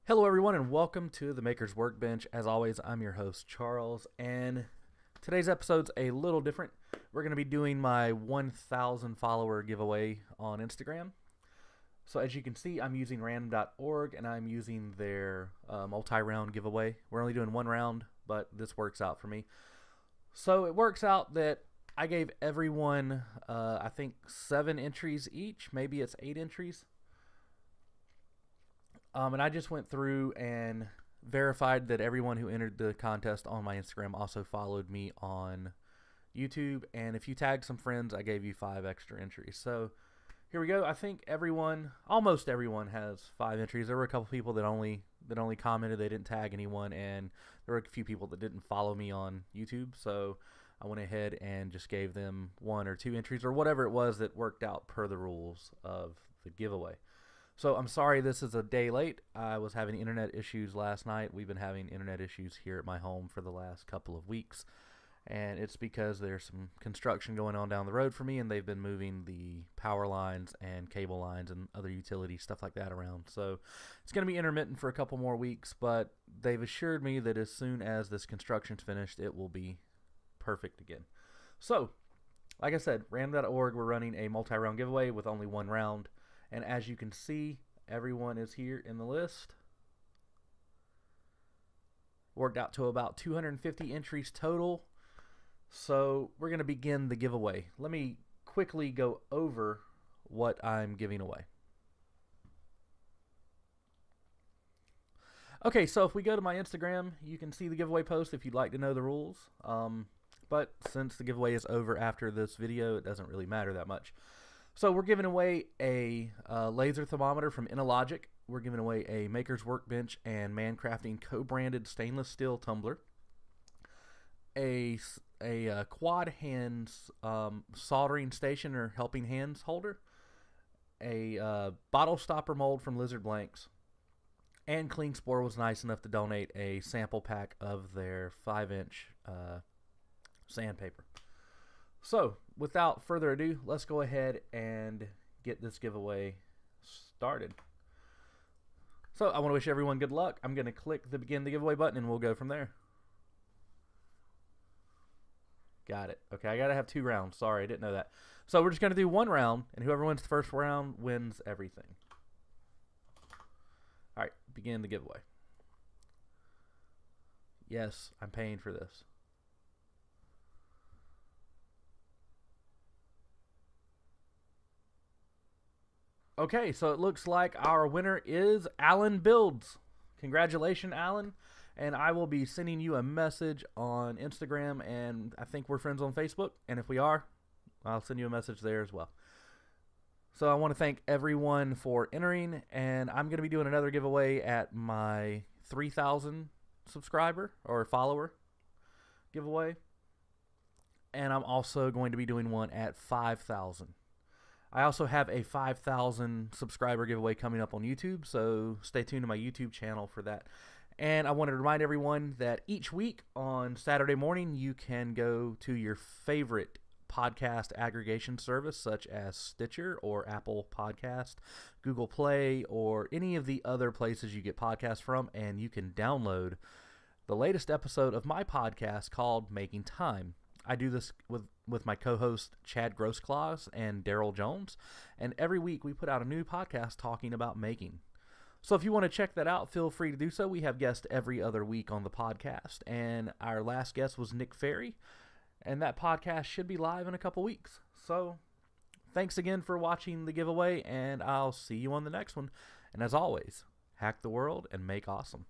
Hello everyone and welcome to the Maker's Workbench. As always, I'm your host Charles, and today's episode's a little different. We're going to be doing my 1,000 follower giveaway on Instagram. So as you can see, I'm using random.org and I'm using their multi-round giveaway. We're only doing one round, but this works out for me. So it works out that I gave everyone, I think 7 entries each. Maybe it's 8 entries. And I just went through and verified that everyone who entered the contest on my Instagram also followed me on YouTube. And if you tagged some friends, I gave you 5 extra entries. So here we go. I think almost everyone has 5 entries. There were a couple people that only commented, they didn't tag anyone, and there were a few people that didn't follow me on YouTube. So I went ahead and just gave them 1 or 2 entries or whatever it was that worked out per the rules of the giveaway. So I'm sorry this is a day late. I was having internet issues last night. We've been having internet issues here at my home for the last couple of weeks. And it's because there's some construction going on down the road for me, and they've been moving the power lines and cable lines and other utility stuff like that around. So it's going to be intermittent for a couple more weeks, but they've assured me that as soon as this construction's finished, it will be perfect again. So, like I said, random.org, we're running a multi-round giveaway with only 1 round. And as you can see, everyone is here in the list. Worked out to about 250 entries total. So we're going to begin the giveaway. Let me quickly go over what I'm giving away. Okay, so if we go to my Instagram, you can see the giveaway post if you'd like to know the rules. But since the giveaway is over after this video, it doesn't really matter that much. So we're giving away a laser thermometer from Inalogic. We're giving away a Maker's Workbench and Mancrafting co-branded stainless steel tumbler. A quad hands soldering station or helping hands holder. A bottle stopper mold from Lizard Blanks. And Clean Spore was nice enough to donate a sample pack of their 5-inch sandpaper. So, without further ado, let's go ahead and get this giveaway started. So, I want to wish everyone good luck. I'm going to click the begin the giveaway button and we'll go from there. Got it. Okay, I got to have 2 rounds. Sorry, I didn't know that. So, we're just going to do 1 round, and whoever wins the first round wins everything. All right, begin the giveaway. Yes, I'm paying for this. Okay, so it looks like our winner is Alan Builds. Congratulations, Alan. And I will be sending you a message on Instagram, and I think we're friends on Facebook. And if we are, I'll send you a message there as well. So I want to thank everyone for entering, and I'm going to be doing another giveaway at my 3,000 subscriber or follower giveaway. And I'm also going to be doing one at 5,000. I also have a 5,000 subscriber giveaway coming up on YouTube, so stay tuned to my YouTube channel for that. And I wanted to remind everyone that each week on Saturday morning, you can go to your favorite podcast aggregation service, such as Stitcher or Apple Podcast, Google Play, or any of the other places you get podcasts from, and you can download the latest episode of my podcast called Making Time. I do this with my co-host Chad Grossclaws and Daryl Jones, and every week we put out a new podcast talking about making. So if you want to check that out, feel free to do so. We have guests every other week on the podcast, and our last guest was Nick Ferry, and that podcast should be live in a couple weeks. So thanks again for watching the giveaway, and I'll see you on the next one. And as always, hack the world and make awesome.